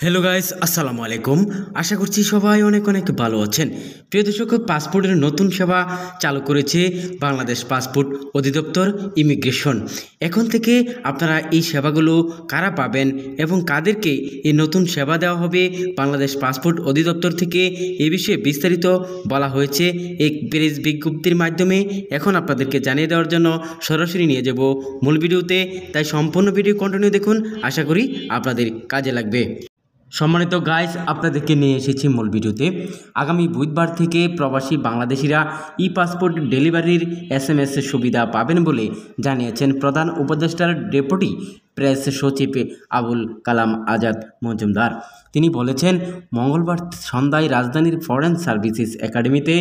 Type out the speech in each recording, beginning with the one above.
Hello guys, আসসালামু আলাইকুম। আশা করছি সবাই অনেক অনেক ভালো আছেন। প্রিয় দর্শক, পাসপোর্টের নতুন সেবা চালু করেছে বাংলাদেশ পাসপোর্ট অধিদপ্তর ইমিগ্রেশন। এখন থেকে আপনারা এই সেবাগুলো কারা পাবেন এবং কাদেরকে এই নতুন সেবা দেওয়া হবে বাংলাদেশ পাসপোর্ট অধিদপ্তর থেকে, এ বিষয়ে বিস্তারিত বলা হয়েছে এক প্রেস বিজ্ঞপ্তির মাধ্যমে। এখন আপনাদেরকে জানিয়ে দেওয়ার জন্য সরাসরি নিয়ে যাব মূল ভিডিওতে, তাই সম্পূর্ণ ভিডিও কন্টিনিউ দেখুন, আশা করি আপনাদের কাজে লাগবে। সম্মানিত গাইস, আপনাদেরকে নিয়ে এসেছি মূল ভিডিওতে। আগামী বুধবার থেকে প্রবাসী বাংলাদেশিরা ই পাসপোর্ট ডেলিভারির SMS সুবিধা পাবেন বলে জানিয়েছেন প্রধান উপদেষ্টার ডেপুটি প্রেস সচিব আবুল কালাম আজাদ মজুমদার। তিনি বলেছেন, মঙ্গলবার সন্ধ্যায় রাজধানীর ফরেন সার্ভিসেস একাডেমিতে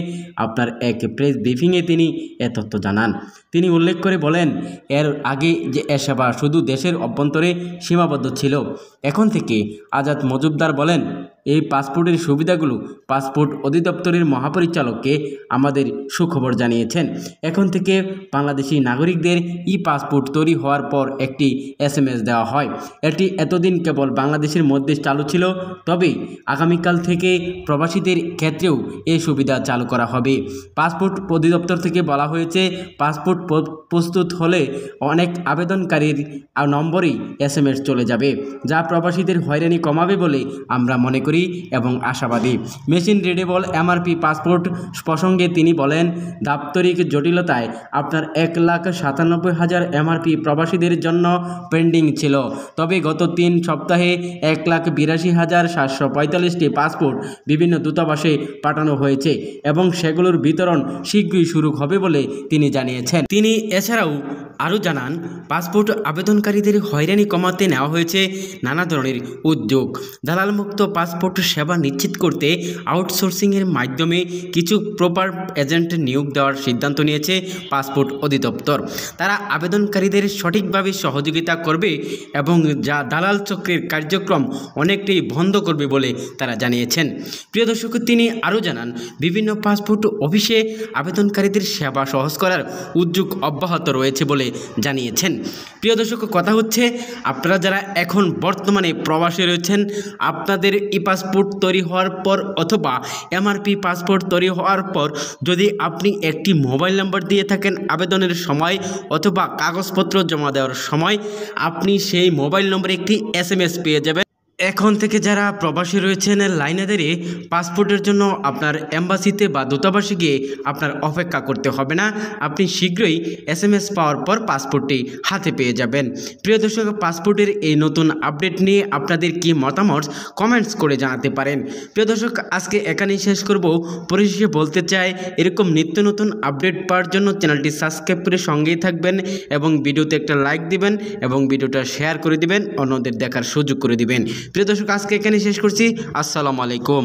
আপনার এক প্রেস ব্রিফিংয়ে তিনি এ তথ্য জানান। তিনি উল্লেখ করে বলেন, এর আগে যে এ সেবা শুধু দেশের অভ্যন্তরে সীমাবদ্ধ ছিল, এখন থেকে আজাদ মজুমদার বলেন, এই পাসপোর্টের সুবিধাগুলো পাসপোর্ট অধিদপ্তরের মহাপরিচালককে আমাদের সুখবর জানিয়েছেন। এখন থেকে বাংলাদেশি নাগরিকদের ই পাসপোর্ট তৈরি হওয়ার পর একটি SMS দেওয়া হয়। এটি এতদিন কেবল বাংলাদেশের মধ্যে চালু ছিল, তবে আগামীকাল থেকে প্রবাসীদের ক্ষেত্রেও এই সুবিধা চালু করা হবে। পাসপোর্ট অধিদপ্তর থেকে বলা হয়েছে, পাসপোর্ট প্রস্তুত হলে অনেক আবেদনকারীর নম্বরেই SMS চলে যাবে, যা প্রবাসীদের হয়রানি কমাবে বলে আমরা মনে করি এবং আশাবাদী। মেশিন রিডেবল MRP পাসপোর্ট প্রসঙ্গে তিনি বলেন, দাপ্তরিক জটিলতায় আপনার 1,97,000 MRP প্রবাসীদের জন্য পেন্ডিং ছিল, তবে গত 3 সপ্তাহে 1,82,745টি পাসপোর্ট বিভিন্ন দূতাবাসে পাঠানো হয়েছে এবং সেগুলোর বিতরণ শীঘ্রই শুরু হবে বলে তিনি জানিয়েছেন। তিনি এছাড়াও আরও জানান, পাসপোর্ট আবেদনকারীদের হয়রানি কমাতে নেওয়া হয়েছে নানা ধরনের উদ্যোগ। দালালমুক্ত পাসপোর্ট সেবা নিশ্চিত করতে আউটসোর্সিংয়ের মাধ্যমে কিছু প্রপার এজেন্ট নিয়োগ দেওয়ার সিদ্ধান্ত নিয়েছে পাসপোর্ট অধিদপ্তর। তারা আবেদনকারীদের সঠিকভাবে সহযোগিতা করবে এবং যা দালাল চক্রের কার্যক্রম অনেকটাই বন্ধ করবে বলে তারা জানিয়েছেন। প্রিয় দর্শক, তিনি আরও জানান, বিভিন্ন পাসপোর্ট অফিসে আবেদনকারীদের সেবা সহজ করার উদ্যোগ অব্যাহত রয়েছে বলে জানিয়েছেন। প্রিয় দর্শক, কথা হচ্ছে, আপনারা যারা এখন বর্তমানে প্রবাসে রয়েছেন, আপনাদের ই পাসপোর্ট তৈরি হওয়ার পর অথবা MRP পাসপোর্ট তৈরি হওয়ার পর যদি আপনি একটি মোবাইল নাম্বার দিয়ে থাকেন আবেদনের সময় অথবা কাগজপত্র জমা দেওয়ার সময়, আপনি সেই মোবাইল নম্বরে একটি SMS পেয়ে যাবেন। এখন থেকে যারা প্রবাসী রয়েছেন, লাইনে দাঁড়িয়ে পাসপোর্টের জন্য আপনার এম্বাসিতে বা দূতাবাসে গিয়ে আপনার অপেক্ষা করতে হবে না, আপনি শীঘ্রই SMS পাওয়ার পর পাসপোর্টটি হাতে পেয়ে যাবেন। প্রিয় দর্শক, পাসপোর্টের এই নতুন আপডেট নিয়ে আপনাদের কি মতামত কমেন্টস করে জানাতে পারেন। প্রিয় দর্শক, আজকে এখানেই শেষ করব। পরিশেষে বলতে চাই, এরকম নিত্য নতুন আপডেট পাওয়ার জন্য চ্যানেলটি সাবস্ক্রাইব করে সঙ্গেই থাকবেন এবং ভিডিওতে একটা লাইক দিবেন এবং ভিডিওটা শেয়ার করে দিবেন, অন্যদের দেখার সুযোগ করে দিবেন। প্রিয় দর্শক, আজকে এখানে শেষ করছি। আসসালামু আলাইকুম।